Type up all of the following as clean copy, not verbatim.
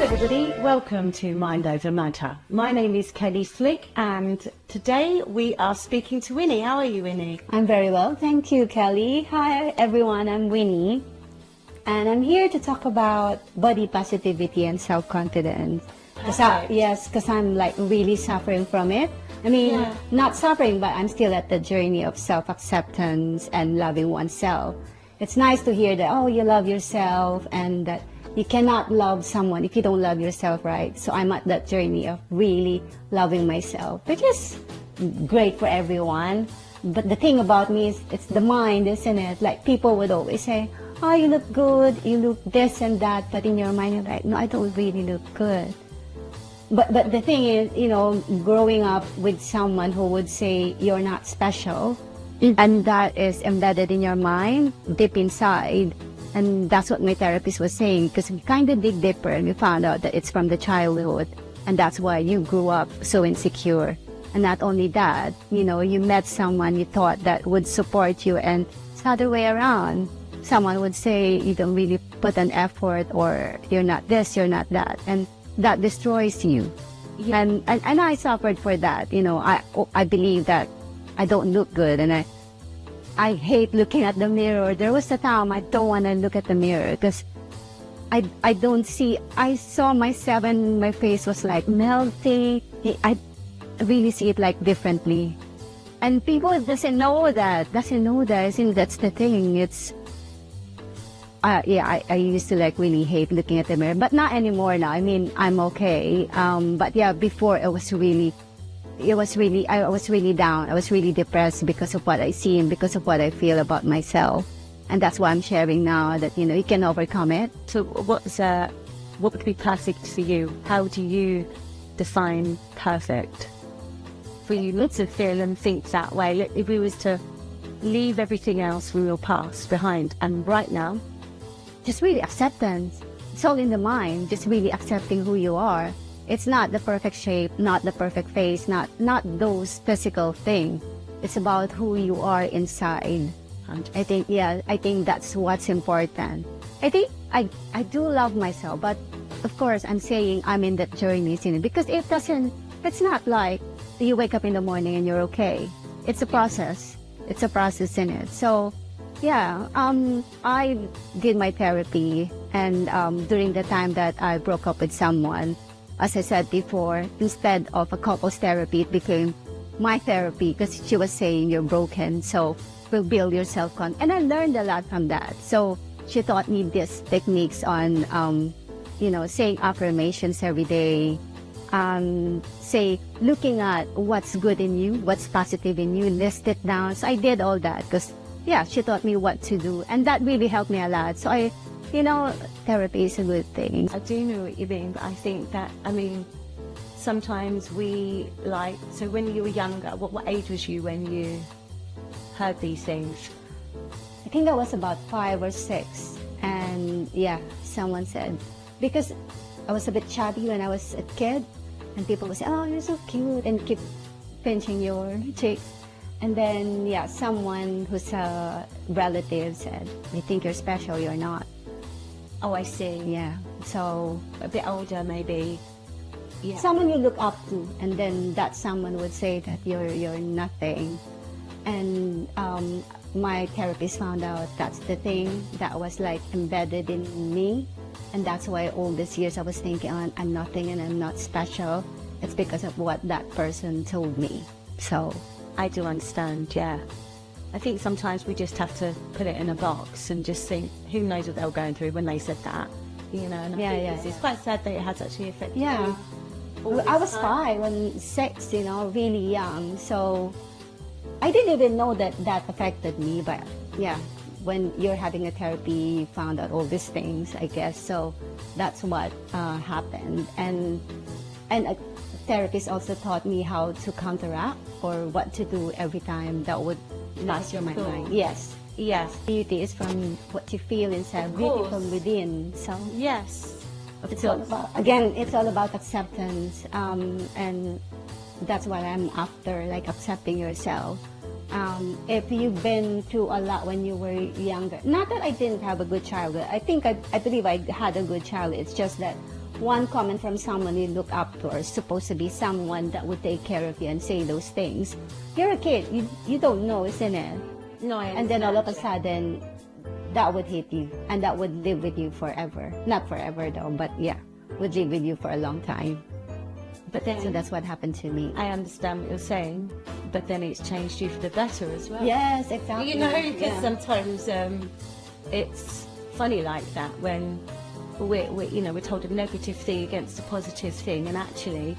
everybody, welcome to Mind Over Matter. My name is Kelly Slick and today we are speaking to Winnie. How are you, Winnie? I'm very well, thank you, Kelly. Hi everyone, I'm Winnie and I'm here to talk about body positivity and self-confidence. Because I'm like really suffering from it. I mean, not suffering, but I'm still at the journey of self-acceptance and loving oneself. It's nice to hear that, oh, you love yourself and that you cannot love someone if you don't love yourself, right? So I'm at that journey of really loving myself, which is great for everyone. But the thing about me is it's the mind, isn't it? Like people would always say, oh, you look good, you look this and that. But in your mind, you're like, no, I don't really look good. But the thing is, you know, growing up with someone who would say you're not special, and that is embedded in your mind, deep inside. And that's what my therapist was saying, because we kind of dig deeper and we found out that it's from the childhood. And that's why you grew up so insecure. And not only that, you know, you met someone you thought that would support you, and it's the other way around. Someone would say you don't really put an effort, or you're not this, you're not that. And that destroys you. Yeah. And I suffered for that. You know, I believe that I don't look good, and I hate looking at the mirror. There was a time I don't want to look at the mirror because I don't see. I saw myself and my face was like melting. I really see it like differently, and people doesn't know that. I think that's the thing. It's I used to like really hate looking at the mirror, but not anymore now. I mean, I'm okay. But yeah, before I was really down. I was really depressed because of what I see and because of what I feel about myself. And that's why I'm sharing now that, you know, you can overcome it. So what would be perfect for you? How do you define perfect? For you not to feel and think that way. If we was to leave everything else we will pass behind, and right now, just really acceptance. It's all in the mind, just really accepting who you are. It's not the perfect shape, not the perfect face, not those physical things. It's about who you are inside. I think that's what's important. I think I do love myself, but of course I'm saying I'm in that journey, because it's not like you wake up in the morning and you're okay. It's a process. It's a process in it. So yeah, I did my therapy, and during the time that I broke up with someone, as I said before, instead of a couples therapy, it became my therapy, because she was saying you're broken, so we'll build your self-confidence. And I learned a lot from that. So she taught me these techniques on, saying affirmations every day, looking at what's good in you, what's positive in you, list it down. So I did all that because, she taught me what to do. And that really helped me a lot. So therapy is a good thing. I do know what you mean, but I think that, sometimes so when you were younger, what age was you when you heard these things? I think I was about 5 or 6. And someone said, because I was a bit chubby when I was a kid, and people would say, oh, you're so cute, and keep pinching your cheeks. And then, someone who's a relative said, you think you're special, you're not. Oh, I see. Yeah. So a bit older, maybe. Yeah. Someone you look up to, and then that someone would say that you're nothing. And my therapist found out that's the thing that was like embedded in me, and that's why all these years I was thinking, I'm nothing and I'm not special. It's because of what that person told me. So I do understand. Yeah. I think sometimes we just have to put it in a box and just think, who knows what they were going through when they said that, And it's quite sad that it has actually affected you. Yeah. I was 5 and 6, really young. So I didn't even know that affected me. But when you're having a therapy, you found out all these things, I guess. So that's what happened. And a therapist also taught me how to counteract, or what to do every time that would pass your mind. Yes. Beauty is from what you feel inside, beauty from within. So yes, it's all about acceptance, and that's what I'm after, like accepting yourself. If you've been through a lot when you were younger, not that I didn't have a good childhood. I believe I had a good childhood. It's just that one comment from someone you look up to, or supposed to be someone that would take care of you and say those things. You're a kid, you don't know, isn't it? No, I And then all of a sudden, that would hit you, and that would live with you forever. Not forever though, but yeah, would live with you for a long time. But then So that's what happened to me. I understand what you're saying, but then it's changed you for the better as well. Yes, exactly. You know, because Yeah. sometimes it's funny like that when we're told a negative thing against a positive thing, and actually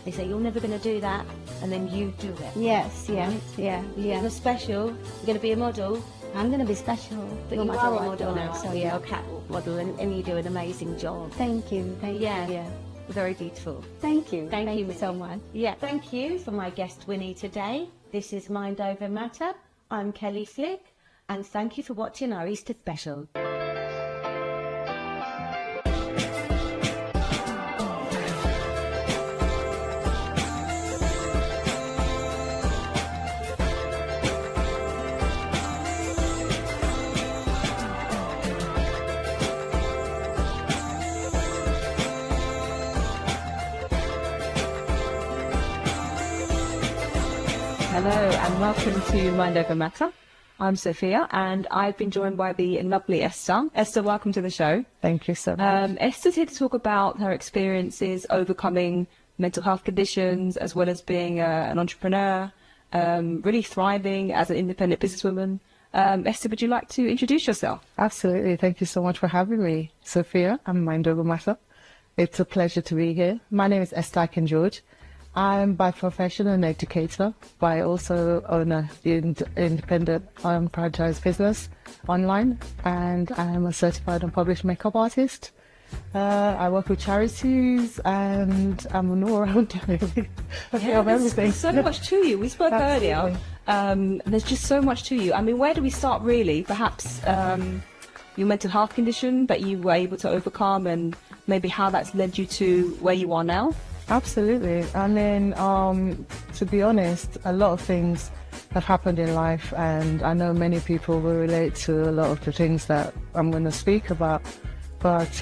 they say you're never going to do that, and then you do it. Yes, yes, yeah, You're yeah. special. You're going to be a model, I'm gonna be special. but no you matter are a what, model now. So You're yeah. a catwalk model, and you do an amazing job. Thank you. Thank Yeah. you. Yeah. Very beautiful. Thank you. Thank you, so much. Yeah, thank you for my guest Winnie today. This is Mind Over Matter. I'm Kelly Flick, and thank you for watching our Easter special. Hello and welcome to Mind Over Matter. I'm Sophia and I've been joined by the lovely Esther. Esther, welcome to the show. Thank you so much. Esther's here to talk about her experiences overcoming mental health conditions as well as being an entrepreneur, really thriving as an independent businesswoman. Esther, would you like to introduce yourself? Absolutely. Thank you so much for having me, Sophia. I'm Mind Over Matter. It's a pleasure to be here. My name is Esther George. I'm by profession an educator, but I also own an independent franchise business online, and I am a certified and published makeup artist. I work with charities, and I'm an all-round of everything. There's so much to you. We spoke earlier. There's just so much to you. I mean, where do we start really? Perhaps your mental health condition that you were able to overcome, and maybe how that's led you to where you are now? Absolutely. I mean, to be honest, a lot of things have happened in life, and I know many people will relate to a lot of the things that I'm going to speak about. But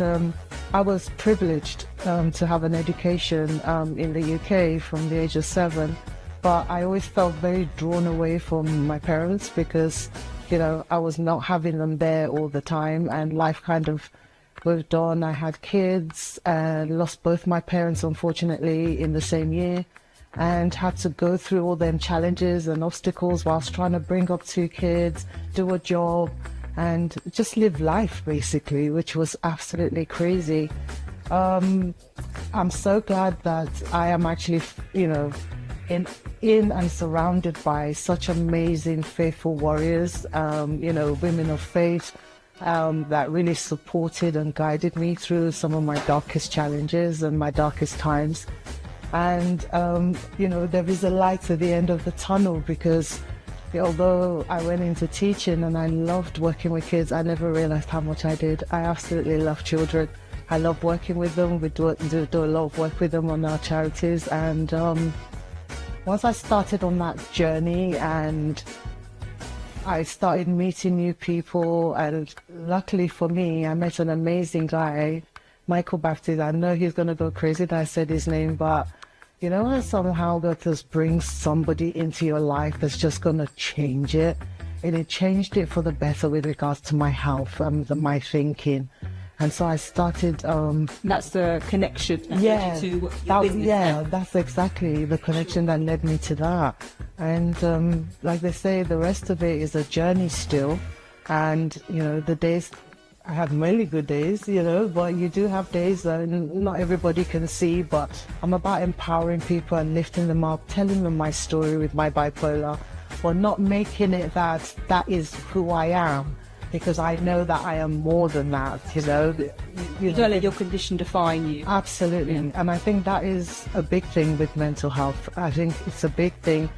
I was privileged to have an education in the UK from the age of 7. But I always felt very drawn away from my parents because, you know, I was not having them there all the time, and life kind of moved on. I had kids and lost both my parents, unfortunately, in the same year, and had to go through all them challenges and obstacles whilst trying to bring up 2 kids, do a job, and just live life, basically, which was absolutely crazy. I'm so glad that I am actually, you know, in and surrounded by such amazing, faithful warriors, you know, women of faith, that really supported and guided me through some of my darkest challenges and my darkest times. And, you know, there is a light at the end of the tunnel, because although I went into teaching and I loved working with kids, I never realized how much I did. I absolutely love children. I love working with them. We do a lot of work with them on our charities. And once I started on that journey and I started meeting new people, and luckily for me, I met an amazing guy, Michael Baptist. I know he's going to go crazy that I said his name, but you know, somehow God just brings somebody into your life that's just going to change it. And it changed it for the better with regards to my health and my thinking. And so I started... That's the connection that yeah, led you to your business now. that's exactly the connection that led me to that. And like they say, the rest of it is a journey still. And, you know, the days... I have really good days, you know, but you do have days that not everybody can see. But I'm about empowering people and lifting them up, telling them my story with my bipolar, but not making it that is who I am, because I know that I am more than that, you know. You don't let your condition define you. Absolutely. Yeah. And I think that is a big thing with mental health. I think it's a big thing.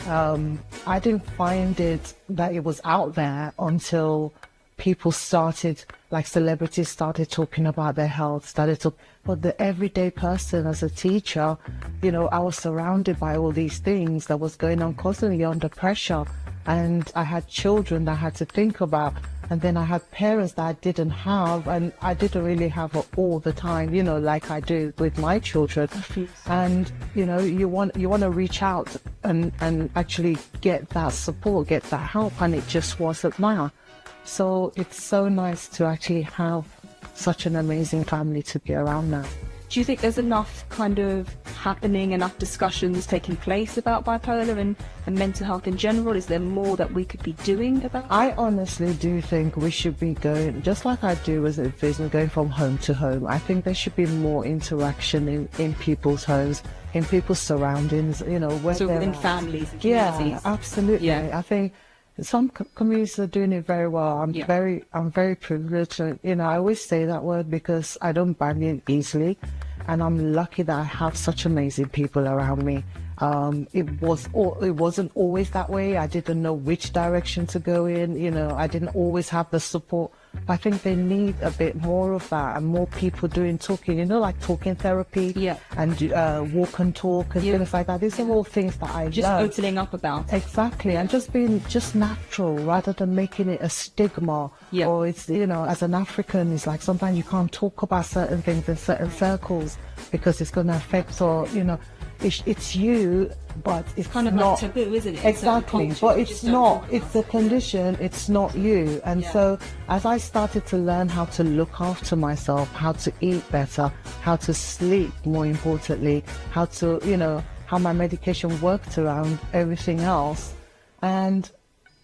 I didn't find it that it was out there until people started, like celebrities started talking about their health, but the everyday person as a teacher, you know, I was surrounded by all these things that was going on constantly under pressure. And I had children that I had to think about. And then I had parents that I didn't have, and I didn't really have it all the time, you know, like I do with my children. And, you know, you want to reach out and actually get that support, get that help, and it just wasn't there. So it's so nice to actually have such an amazing family to be around now. Do you think there's enough kind of happening, enough discussions taking place about bipolar and mental health in general? Is there more that we could be doing about it? I honestly do think we should be going, just like I do as a business, going from home to home. I think there should be more interaction in people's homes, in people's surroundings, you know, where So they're within at. families and communities? Yeah, absolutely. Yeah. I think some communities are doing it very well. I'm Yeah. very privileged. And, you know, I always say that word because I don't bargain easily, and I'm lucky that I have such amazing people around me. It wasn't always that way. I didn't know which direction to go in. You know, I didn't always have the support. I think they need a bit more of that, and more people doing talking, you know, like talking therapy, Yeah. and walk and talk and Yeah. things like that. These are all things that I Just love. opening up about it. Exactly, and just being just natural rather than making it a stigma. Yeah. Or it's, you know, as an African, it's like sometimes you can't talk about certain things in certain circles because it's going to affect, or, you know, it's you, but it's Kind of not like taboo, isn't it? Exactly, Certain but cultures, you it's just don't not. talk about It's the condition. It's not you. And Yeah. so, as I started to learn how to look after myself, how to eat better, how to sleep, more importantly, how to, you know, how my medication worked around everything else, and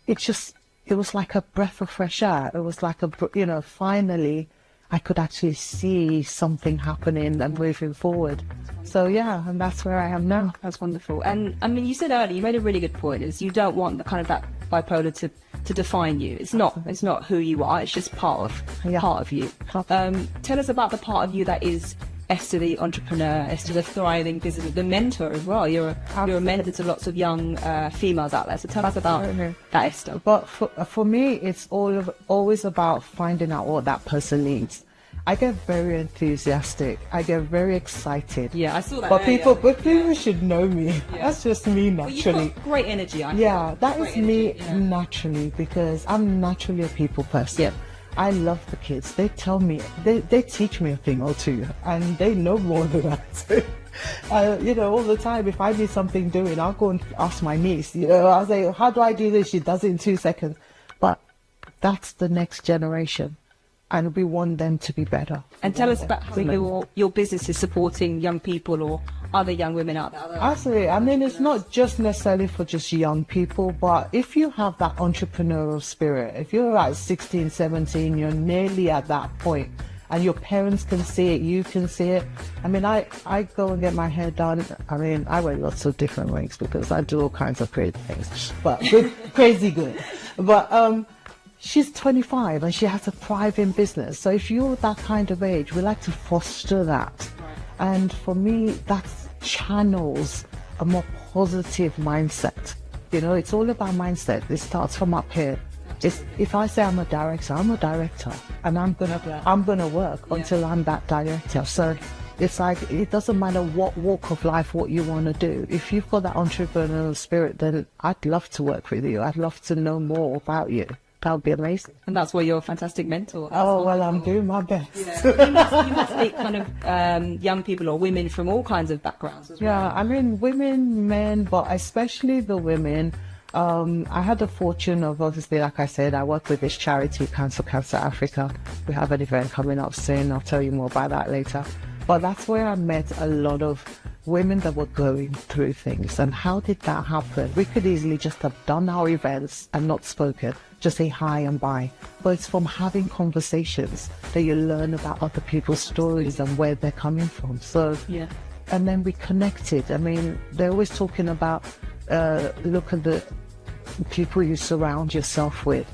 it was like a breath of fresh air. It was like you know, finally I could actually see something happening and moving forward. So yeah, and that's where I am now. That's wonderful. And I mean, you said earlier, you made a really good point, is you don't want the kind of that bipolar to define you. It's not who you are. It's just part of you. Tell us about the part of you that is Esther, the entrepreneur, Esther, the thriving business, the mentor as well. You're a mentor to lots of young females out there. So tell us about that, Esther. But for me, it's always about finding out what that person needs. I get very enthusiastic. I get very excited. Yeah, I saw that. But earlier. people should know me. Yeah. That's just me Well, you've naturally. got great energy. I Yeah, feel. that Great is me energy, yeah. naturally, because I'm naturally a people person. Yep. I love the kids. They tell me, they teach me a thing or two, and they know more than that. You know, all the time, if I need something doing, I'll go and ask my niece. You know, I'll say, how do I do this? She does it in 2 seconds. But that's the next generation, and we want them to be better. And tell us about how your business is supporting young people or other young women out there. Absolutely. I mean, it's not just necessarily for just young people, but if you have that entrepreneurial spirit, if you're at 16, 17, you're nearly at that point, and your parents can see it, you can see it. I mean, I go and get my hair done. I mean, I wear lots of different wigs because I do all kinds of crazy things, but good, crazy good. But she's 25 and she has a thriving business. So if you're that kind of age, we like to foster that. And for me, that channels a more positive mindset. You know, it's all about mindset. It starts from up here. If I say I'm a director, and I'm gonna work until I'm that director. So it's like, it doesn't matter what walk of life, what you want to do. If you've got that entrepreneurial spirit, then I'd love to work with you. I'd love to know more about you. That would be amazing. And that's why you're a fantastic mentor. Oh, well, I'm doing my best. Yeah. you must meet kind of young people or women from all kinds of backgrounds as well. Yeah, I mean, women, men, but especially the women. I had the fortune of, obviously, like I said, I work with this charity, Cancer Africa. We have an event coming up soon. I'll tell you more about that later. But that's where I met a lot of women that were going through things. And how did that happen? We could easily just have done our events and not spoken, just say hi and bye. But it's from having conversations that you learn about other people's stories and where they're coming from. So, Yeah. and then we connected. I mean, they're always talking about, look at the people you surround yourself with.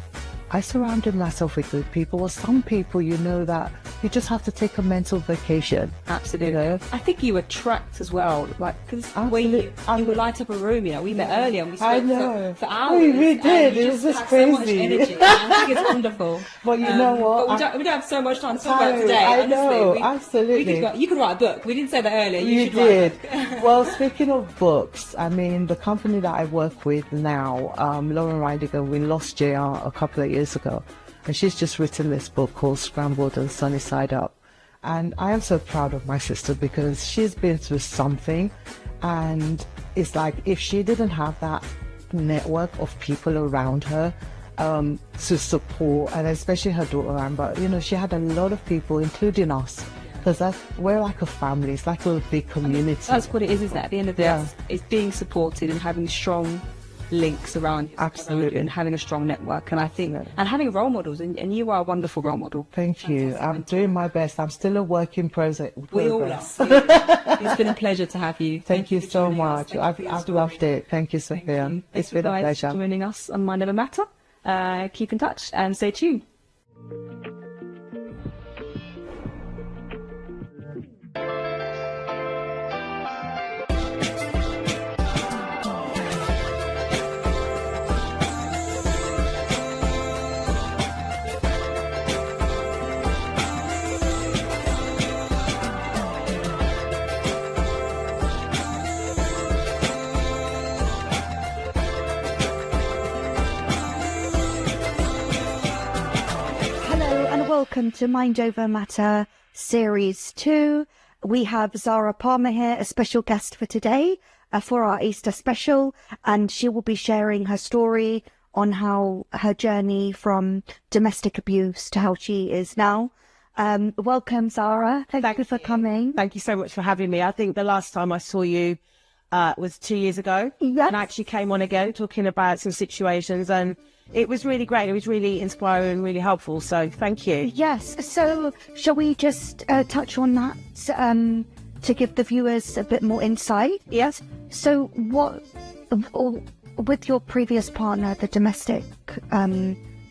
I surrounded myself with good people, or some people, you know, that you just have to take a mental vacation. Absolutely. You know? I think you attract as well, like, because the way you would light up a room, you know, we met earlier and we I spoke know. for hours. We did. and you It was just have so much crazy. energy. I think it's wonderful. But you know what? But we don't have so much time to talk about it today. I honestly. know, absolutely. You could write a book. We didn't say that earlier. You should write a did. book. Well, speaking of books, I mean, the company that I work with now, Lauren Ridiger, we lost JR a couple of years ago. and she's just written this book called Scrambled and Sunny Side Up. And I am so proud of my sister because she's been through something, and it's like if she didn't have that network of people around her to support, and especially her daughter Amber, you know, she had a lot of people, including us, because we're like a family. It's like a big community. That's what it is, isn't it? At the end of the day, it's being supported and having strong links around you. Absolutely. And having a strong network. And I think, and having role models, and you are a wonderful role model. Thank you. I'm doing my best. I'm still a work in progress. We all are. It's been a pleasure to have you. Thank you so much. I've loved it. Thank you, Sophia. It's been a pleasure. Thanks for joining us on Mind Never Matter. Keep in touch and stay tuned. Welcome to Mind Over Matter Series 2. We have Zara Palmer here, a special guest for today for our Easter special, and she will be sharing her story on how her journey from domestic abuse to how she is now. Welcome, Zara. Thank you for coming. Thank you so much for having me. I think the last time I saw you was 2 years ago. Yes. And I actually came on again talking about some situations, and it was really great. It was really inspiring, really helpful. So thank you. Yes. So shall we just touch on that to give the viewers a bit more insight? Yes. So with your previous partner, the domestic,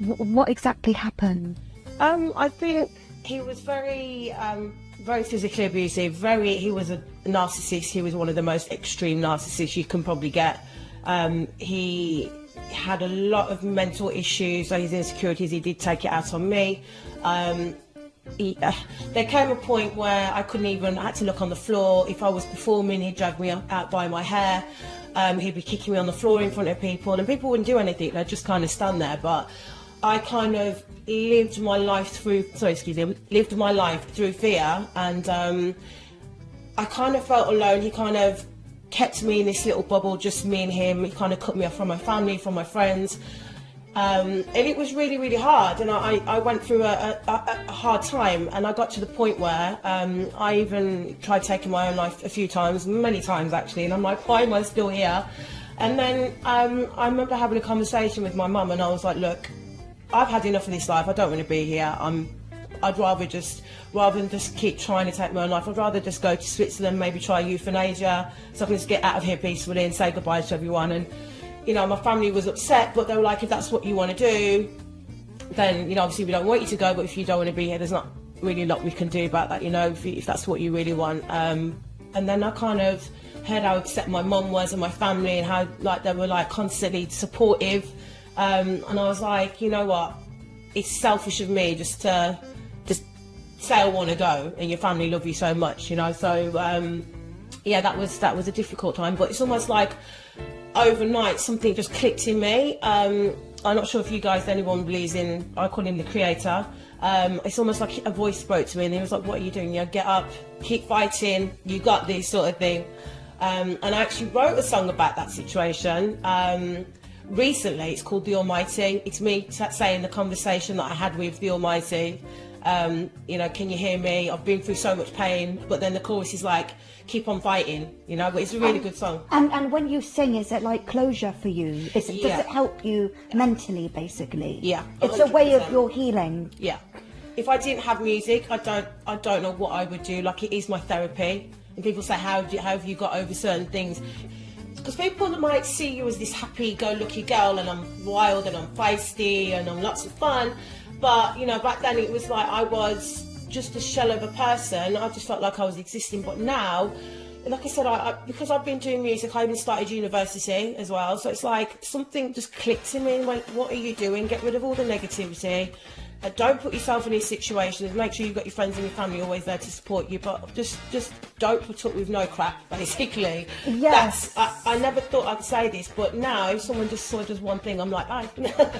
what exactly happened? I think he was very physically abusive. He was a narcissist. He was one of the most extreme narcissists you can probably get. He had a lot of mental issues, so his insecurities, he did take it out on me. There came a point where I had to look on the floor. If I was performing, he'd drag me out by my hair. He'd be kicking me on the floor in front of people, and people wouldn't do anything, they'd just kind of stand there. But I kind of lived my life through fear, and I kind of felt alone. He kind of kept me in this little bubble, just me and him. He kind of cut me off from my family, from my friends, and it was really, really hard. And I went through a hard time, and I got to the point where I even tried taking my own life a few times, many times actually, and I'm like, why am I still here? And then I remember having a conversation with my mum, and I was like, look, I've had enough of this life. I don't want to be here. I'd rather than just keep trying to take my own life, I'd rather just go to Switzerland, maybe try euthanasia, so I can just get out of here peacefully and say goodbye to everyone. And, you know, my family was upset, but they were like, if that's what you want to do, then, you know, obviously we don't want you to go, but if you don't want to be here, there's not really a lot we can do about that, you know, if that's what you really want. And then I kind of heard how upset my mum was and my family, and how, like, they were, like, constantly supportive. And I was like, you know what, it's selfish of me just to say I want to go, and your family love you so much, you know. So yeah, that was a difficult time, but it's almost like overnight something just clicked in me. I'm not sure if you guys, anyone believes in, I call him the creator. It's almost like a voice spoke to me, and he was like, what are you doing? You know, get up, keep fighting, you got this, sort of thing. And I actually wrote a song about that situation recently. It's called The Almighty. It's me saying the conversation that I had with the Almighty. You know, can you hear me? I've been through so much pain. But then the chorus is like, keep on fighting, you know. But it's a really good song. And when you sing, is it like closure for you? Does it help you mentally, basicly? Yeah, 100%. It's a way of your healing. Yeah. If I didn't have music, I don't know what I would do. Like, it is my therapy. And people say, how have you got over certain things? Because people might see you as this happy-go-lucky girl, and I'm wild and I'm feisty and I'm lots of fun. But, you know, back then it was like I was just a shell of a person. I just felt like I was existing. But now, like I said, because I've been doing music, I even started university as well. So it's like something just clicked in me and went, what are you doing? Get rid of all the negativity. Don't put yourself in these situations. Make sure you've got your friends and your family always there to support you. But just don't put up with no crap, basically. Yes. I never thought I'd say this, but now if someone just sort of does one thing, I'm like, oh.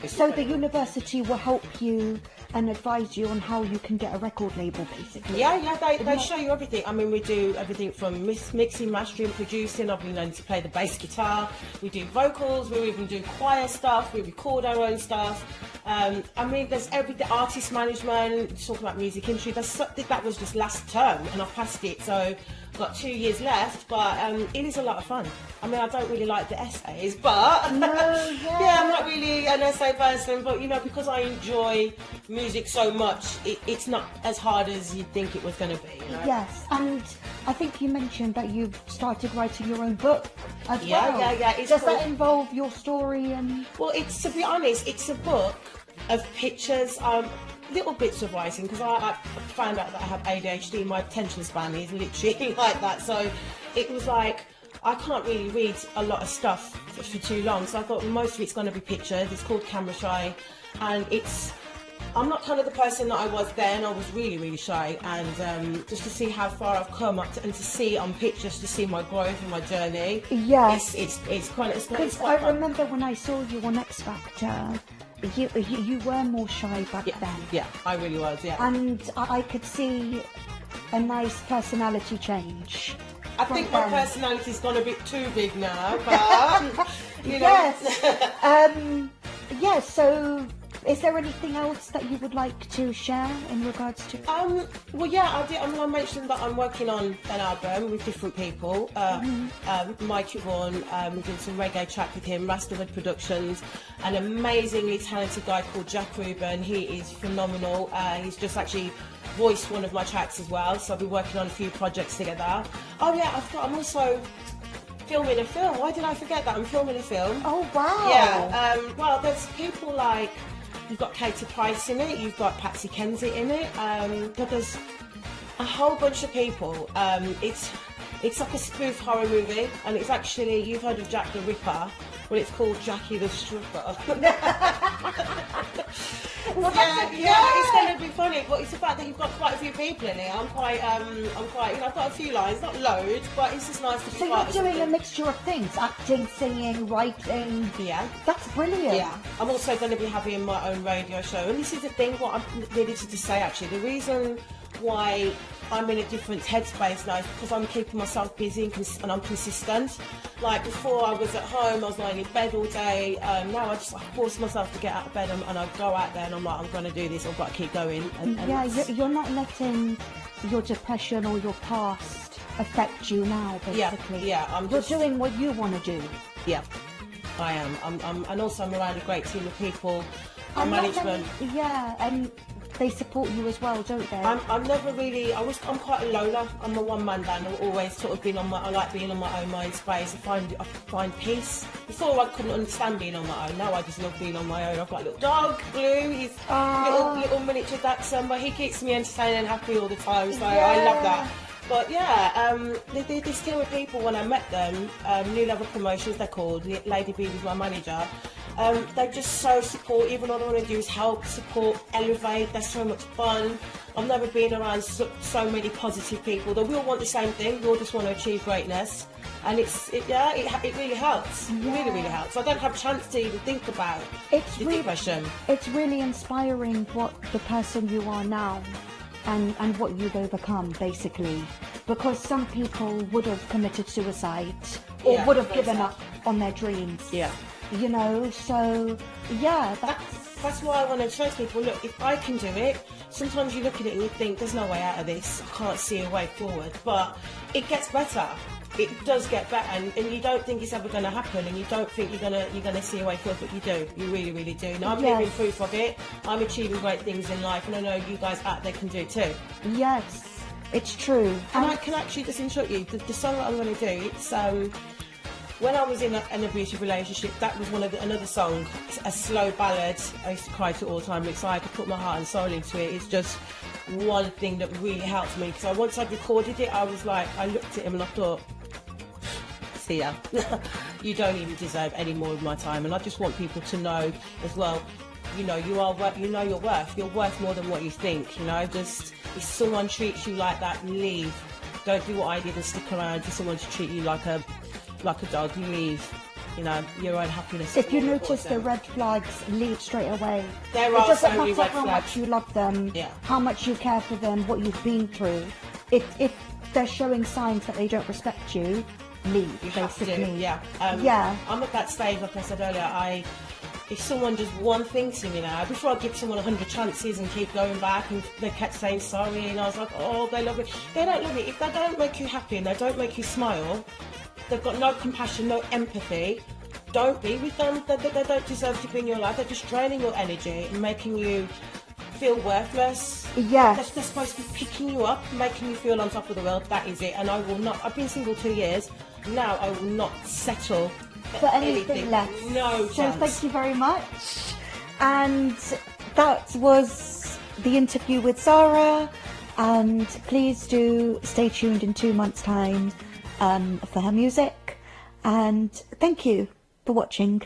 So the university will help you and advise you on how you can get a record label, basically. Yeah, they show you everything. I mean, we do everything from mixing, mastering, producing. I've been learning to play the bass guitar. We do vocals. We even do choir stuff. We record our own stuff. I mean, there's everything. Artist management. Talking about music industry. That was just last term, and I've passed it. So I've got 2 years left, but it is a lot of fun. I mean, I don't really like the essays, but yeah, I'm not really an essay person. But you know, because I enjoy music so much, it's not as hard as you'd think it was going to be. You know? Yes, and I think you mentioned that you've started writing your own book as well. Yeah. Does that involve your story and? Well, to be honest, it's a book of pictures. Little bits of writing, because I found out that I have ADHD. My attention span is literally like that. So it was like, I can't really read a lot of stuff for too long. So I thought most of it's going to be pictures. It's called Camera Shy, and I'm not kind of the person that I was then. I was really, really shy, and just to see how far I've come up and to see on pictures, to see my growth and my journey. Yes, it's quite. Because I remember when I saw you on X Factor. You were more shy back then. Yeah, I really was, yeah. And I could see a nice personality change. I think my personality's gone a bit too big now, but, you know. Yes. Yeah, so is there anything else that you would like to share in regards to? Well, yeah, I did. I mean, I mentioned that I'm working on an album with different people. Mikey Vaughan, we're doing some reggae track with him, Rasterwood Productions, an amazingly talented guy called Jack Rubin. He is phenomenal. He's just actually voiced one of my tracks as well, so I'll be working on a few projects together. Oh yeah, I'm also filming a film. Why did I forget that? I'm filming a film. Oh wow. Yeah. Well, there's people like, you've got Katie Price in it, you've got Patsy Kensit in it, but there's a whole bunch of people. It's like a spoof horror movie, and it's actually, you've heard of Jack the Ripper, well, it's called Jackie the Stripper. Yeah, it's going to be funny, but it's the fact that you've got quite a few people in it. I'm quite, you know, I've got a few lines, not loads, but it's just nice to be So part of you're doing something. a mixture of things, acting, singing, writing. Yeah. That's brilliant. Yeah, I'm also going to be having my own radio show, and this is the thing, what I needed to say actually, the reason why I'm in a different headspace now is because I'm keeping myself busy and I'm consistent. Like before, I was at home, I was lying in bed all day. Now I just force myself to get out of bed, and I go out there and I'm like, I'm going to do this, I've got to keep going. And Yeah, you're not letting your depression or your past affect you now, basically. Yeah, You're doing what you want to do. Yeah, I am. And also I'm around a great team of people, and not management. many- yeah, and they support you as well, don't they? I'm never really, I'm quite a loner. I'm a one-man band. I've always sort of been I like being on my own mind space. I find peace. Before I couldn't understand being on my own. Now I just love being on my own. I've got a little dog, Blue. He's little miniature dachshund, but he keeps me entertained and happy all the time. So I love that. But yeah, this team of people, when I met them, New Level Promotions they're called, Lady B was my manager, they're just so supportive, and all they want to do is help, support, elevate. They're so much fun. I've never been around so many positive people that we all want the same thing. We all just want to achieve greatness, and it really helps. It really helps. I don't have a chance to even think about depression. It's really inspiring what the person you are now and what you've overcome, basically, because some people would have committed suicide or would have given up on their dreams. Yeah. You know, so yeah, that's why I want to show people, look, if I can do it, sometimes you look at it and you think, there's no way out of this, I can't see a way forward, but it gets better. It does get better, and you don't think it's ever going to happen, and you don't think you're gonna see a way forward, but you do. You really do. Now I'm living proof of it. I'm achieving great things in life, and I know you guys out there can do it too. Yes, it's true. And I can actually just interrupt you. The song that I'm going to do, it's when I was in an abusive relationship, that was another song, a slow ballad. I used to cry to it all the time. It's like I put my heart and soul into it. It's just one thing that really helped me, because once I'd recorded it, I was like, I looked at him and I thought, see ya, you don't even deserve any more of my time. And I just want people to know as well, you know, you're worth. You're worth more than what you think. You know, just if someone treats you like that, leave. Don't do what I did and stick around for someone to treat you like a dog. You leave. you know, your own happiness. If you is more notice the important. red flags, leave straight away. There It are doesn't so many matter red how flags. much you love them, Yeah. how much you care for them, what you've been through. If they're showing signs that they don't respect you, leave, You have to, basically. yeah. Yeah. I'm at that stage, like I said earlier, if someone does one thing to me now, before I give someone 100 chances and keep going back, and they kept saying sorry, and I was like, oh, they love me. They don't love me. If they don't make you happy and they don't make you smile, they've got no compassion, no empathy, don't be with them. They don't deserve to be in your life. They're just draining your energy and making you feel worthless. Yeah. They're supposed to be picking you up, making you feel on top of the world. That is it. And I will not, I've been single 2 years. Now I will not settle For anything less. No So chance. thank you very much. And that was the interview with Zara. And please do stay tuned in 2 months' time for her music. And thank you for watching.